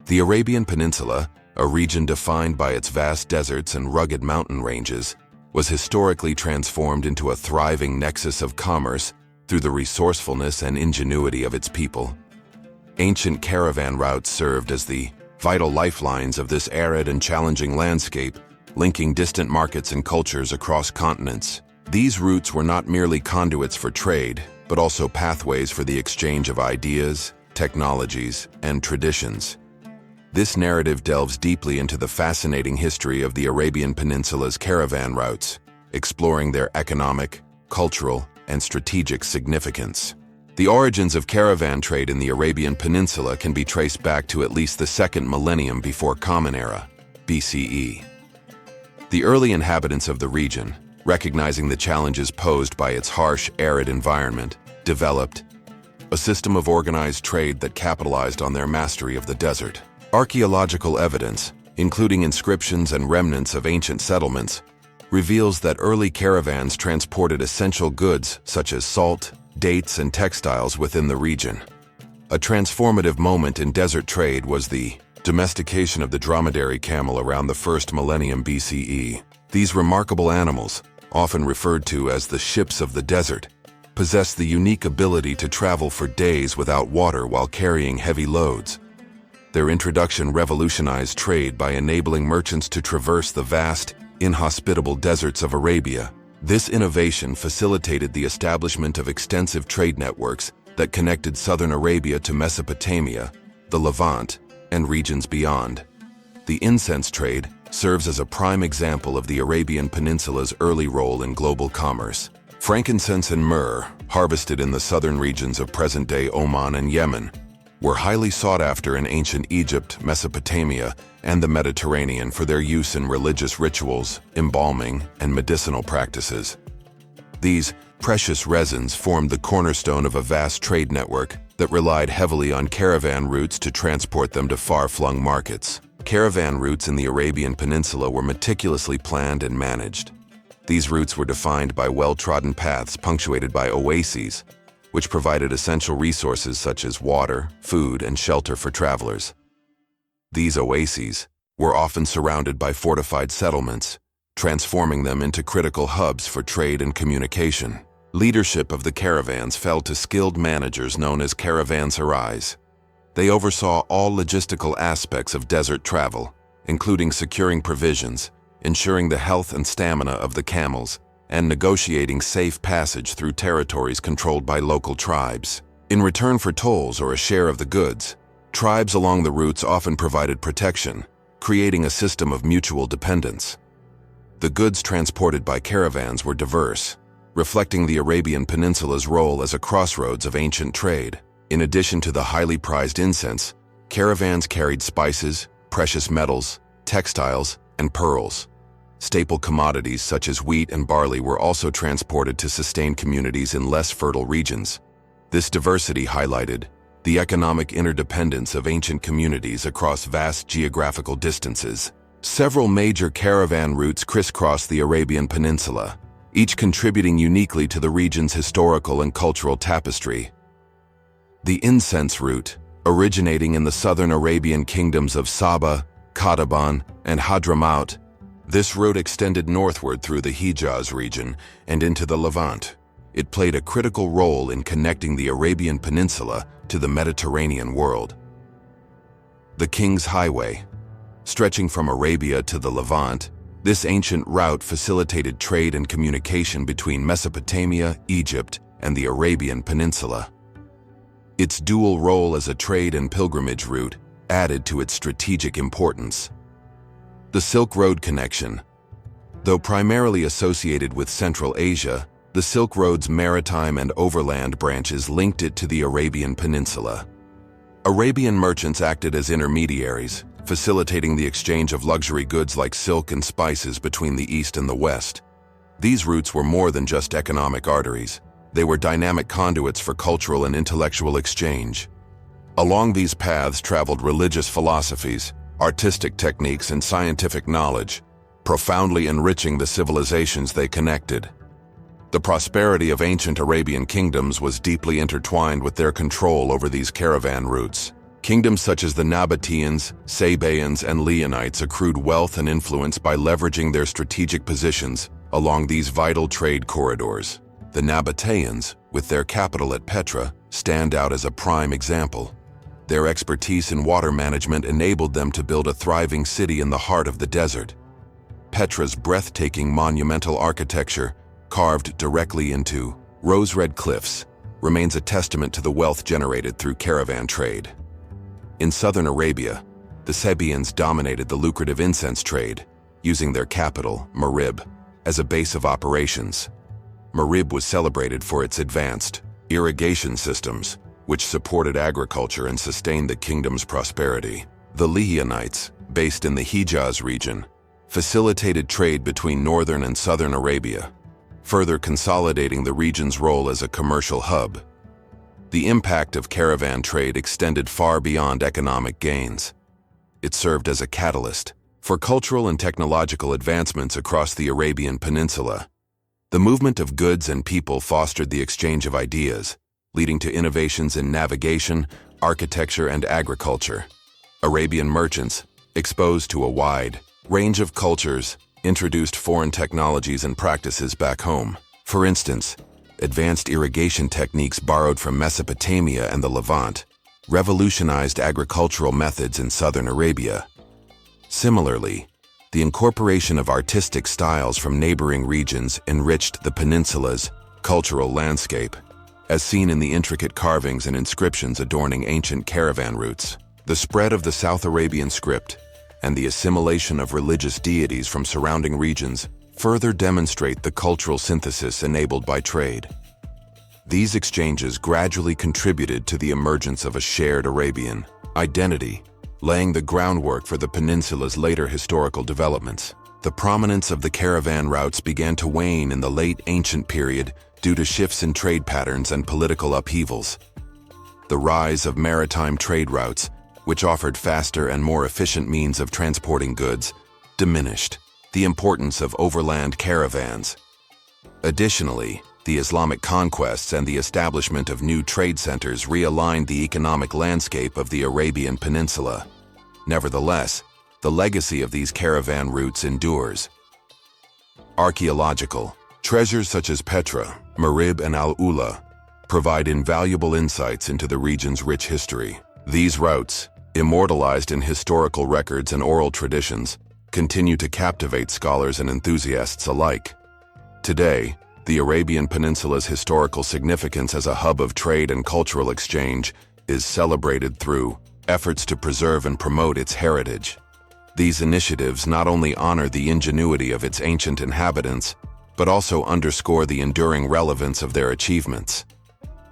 The Arabian Peninsula, a region defined by its vast deserts and rugged mountain ranges, was historically transformed into a thriving nexus of commerce through the resourcefulness and ingenuity of its people. Ancient caravan routes served as the vital lifelines of this arid and challenging landscape, linking distant markets and cultures across continents. These routes were not merely conduits for trade, but also pathways for the exchange of ideas, technologies, and traditions. This narrative delves deeply into the fascinating history of the Arabian Peninsula's caravan routes, exploring their economic, cultural, and strategic significance. The origins of caravan trade in the Arabian Peninsula can be traced back to at least the second millennium before Common Era, BCE. The early inhabitants of the region, recognizing the challenges posed by its harsh, arid environment, developed a system of organized trade that capitalized on their mastery of the desert. Archaeological evidence, including inscriptions and remnants of ancient settlements, reveals that early caravans transported essential goods such as salt, dates, and textiles within the region. A transformative moment in desert trade was the domestication of the dromedary camel around the first millennium BCE. These remarkable animals, often referred to as the ships of the desert, possessed the unique ability to travel for days without water while carrying heavy loads. Their introduction revolutionized trade by enabling merchants to traverse the vast, inhospitable deserts of Arabia. This innovation facilitated the establishment of extensive trade networks that connected southern Arabia to Mesopotamia, the Levant, and regions beyond. The incense trade serves as a prime example of the Arabian Peninsula's early role in global commerce. Frankincense and myrrh, harvested in the southern regions of present-day Oman and Yemen, were highly sought after in ancient Egypt, Mesopotamia, and the Mediterranean for their use in religious rituals, embalming, and medicinal practices. These precious resins formed the cornerstone of a vast trade network that relied heavily on caravan routes to transport them to far-flung markets. Caravan routes in the Arabian Peninsula were meticulously planned and managed. These routes were defined by well-trodden paths punctuated by oases, which provided essential resources such as water, food, and shelter for travelers. These oases were often surrounded by fortified settlements, transforming them into critical hubs for trade and communication. Leadership of the caravans fell to skilled managers known as caravanserais. They oversaw all logistical aspects of desert travel, including securing provisions, ensuring the health and stamina of the camels, and negotiating safe passage through territories controlled by local tribes. In return for tolls or a share of the goods, tribes along the routes often provided protection, creating a system of mutual dependence. The goods transported by caravans were diverse, reflecting the Arabian Peninsula's role as a crossroads of ancient trade. In addition to the highly prized incense, caravans carried spices, precious metals, textiles, and pearls. Staple commodities such as wheat and barley were also transported to sustain communities in less fertile regions. This diversity highlighted the economic interdependence of ancient communities across vast geographical distances. Several major caravan routes crisscross the Arabian Peninsula, each contributing uniquely to the region's historical and cultural tapestry. The incense route, originating in the southern Arabian kingdoms of Saba, Caravan, and Hadramaut, this route extended northward through the Hijaz region and into the Levant. It played a critical role in connecting the Arabian Peninsula to the Mediterranean world. The King's Highway, stretching from Arabia to the Levant, this ancient route facilitated trade and communication between Mesopotamia, Egypt, and the Arabian Peninsula. Its dual role as a trade and pilgrimage route added to its strategic importance. The Silk Road connection. Though primarily associated with Central Asia, the Silk Road's maritime and overland branches linked it to the Arabian Peninsula. Arabian merchants acted as intermediaries, facilitating the exchange of luxury goods like silk and spices between the East and the West. These routes were more than just economic arteries. They were dynamic conduits for cultural and intellectual exchange. Along these paths traveled religious philosophies, artistic techniques, and scientific knowledge, profoundly enriching the civilizations they connected. The prosperity of ancient Arabian kingdoms was deeply intertwined with their control over these caravan routes. Kingdoms such as the Nabateans, Sabaeans, and Leonites accrued wealth and influence by leveraging their strategic positions along these vital trade corridors. The Nabateans, with their capital at Petra, stand out as a prime example. Their expertise in water management enabled them to build a thriving city in the heart of the desert. Petra's breathtaking monumental architecture, carved directly into rose-red cliffs, remains a testament to the wealth generated through caravan trade. In southern Arabia, the Sabaeans dominated the lucrative incense trade, using their capital, Marib, as a base of operations. Marib was celebrated for its advanced irrigation systems, which supported agriculture and sustained the kingdom's prosperity. The Leonites, based in the Hijaz region, facilitated trade between northern and southern Arabia, further consolidating the region's role as a commercial hub. The impact of caravan trade extended far beyond economic gains. It served as a catalyst for cultural and technological advancements across the Arabian Peninsula. The movement of goods and people fostered the exchange of ideas, leading to innovations in navigation, architecture, and agriculture. Arabian merchants, exposed to a wide range of cultures, introduced foreign technologies and practices back home. For instance, advanced irrigation techniques borrowed from Mesopotamia and the Levant revolutionized agricultural methods in southern Arabia. Similarly, the incorporation of artistic styles from neighboring regions enriched the peninsula's cultural landscape, as seen in the intricate carvings and inscriptions adorning ancient caravan routes. The spread of the South Arabian script and the assimilation of religious deities from surrounding regions further demonstrate the cultural synthesis enabled by trade. These exchanges gradually contributed to the emergence of a shared Arabian identity, laying the groundwork for the peninsula's later historical developments. The prominence of the caravan routes began to wane in the late ancient period due to shifts in trade patterns and political upheavals. The rise of maritime trade routes, which offered faster and more efficient means of transporting goods, diminished the importance of overland caravans. Additionally, the Islamic conquests and the establishment of new trade centers realigned the economic landscape of the Arabian Peninsula. Nevertheless, the legacy of these caravan routes endures. Archaeological treasures such as Petra, Marib, and Al-Ula provide invaluable insights into the region's rich history. These routes, immortalized in historical records and oral traditions, continue to captivate scholars and enthusiasts alike. Today, the Arabian Peninsula's historical significance as a hub of trade and cultural exchange is celebrated through efforts to preserve and promote its heritage. These initiatives not only honor the ingenuity of its ancient inhabitants, but also underscore the enduring relevance of their achievements.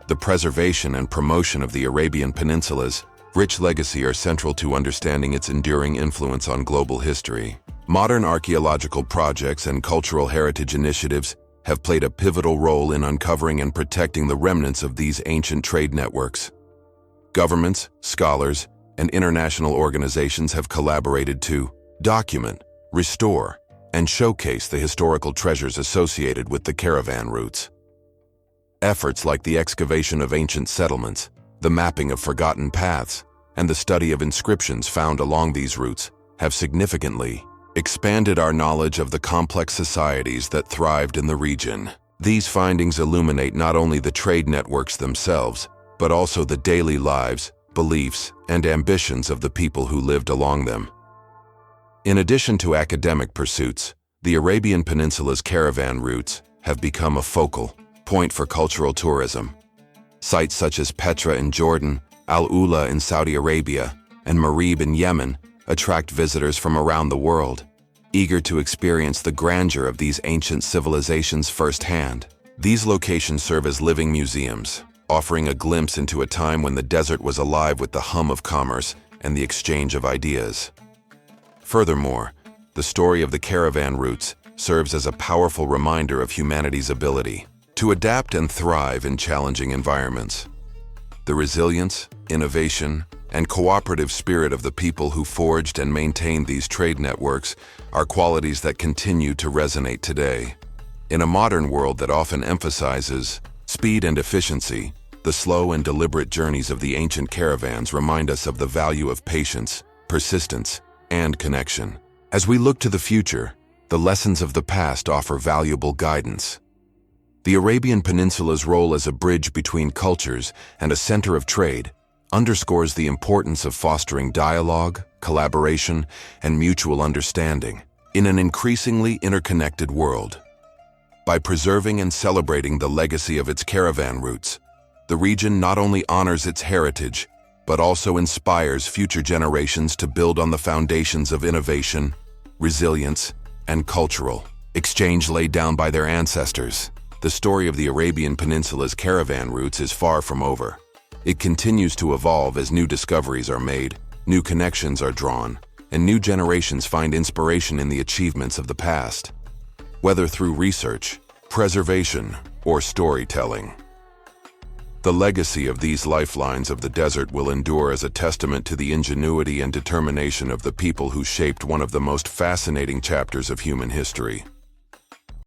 The preservation and promotion of the Arabian Peninsula's rich legacy are central to understanding its enduring influence on global history. Modern archaeological projects and cultural heritage initiatives have played a pivotal role in uncovering and protecting the remnants of these ancient trade networks. Governments, scholars, and international organizations have collaborated to document, restore, and showcase the historical treasures associated with the caravan routes. Efforts like the excavation of ancient settlements, the mapping of forgotten paths, and the study of inscriptions found along these routes have significantly expanded our knowledge of the complex societies that thrived in the region. These findings illuminate not only the trade networks themselves, but also the daily lives, beliefs, and ambitions of the people who lived along them. In addition to academic pursuits, the Arabian Peninsula's caravan routes have become a focal point for cultural tourism. Sites such as Petra in Jordan, Al-Ula in Saudi Arabia, and Marib in Yemen attract visitors from around the world, eager to experience the grandeur of these ancient civilizations firsthand. These locations serve as living museums, offering a glimpse into a time when the desert was alive with the hum of commerce and the exchange of ideas. Furthermore, the story of the caravan routes serves as a powerful reminder of humanity's ability to adapt and thrive in challenging environments. The resilience, innovation, and cooperative spirit of the people who forged and maintained these trade networks are qualities that continue to resonate today. In a modern world that often emphasizes speed and efficiency, The slow and deliberate journeys of the ancient caravans remind us of the value of patience, persistence, and connection. As we look to the future, the lessons of the past offer valuable guidance. The Arabian Peninsula's role as a bridge between cultures and a center of trade underscores the importance of fostering dialogue, collaboration, and mutual understanding in an increasingly interconnected world. By preserving and celebrating the legacy of its caravan routes, the region not only honors its heritage, but also inspires future generations to build on the foundations of innovation, resilience, and cultural exchange laid down by their ancestors. The story of the Arabian Peninsula's caravan routes is far from over. It continues to evolve as new discoveries are made, new connections are drawn, and new generations find inspiration in the achievements of the past. Whether through research, preservation, or storytelling, the legacy of these lifelines of the desert will endure as a testament to the ingenuity and determination of the people who shaped one of the most fascinating chapters of human history.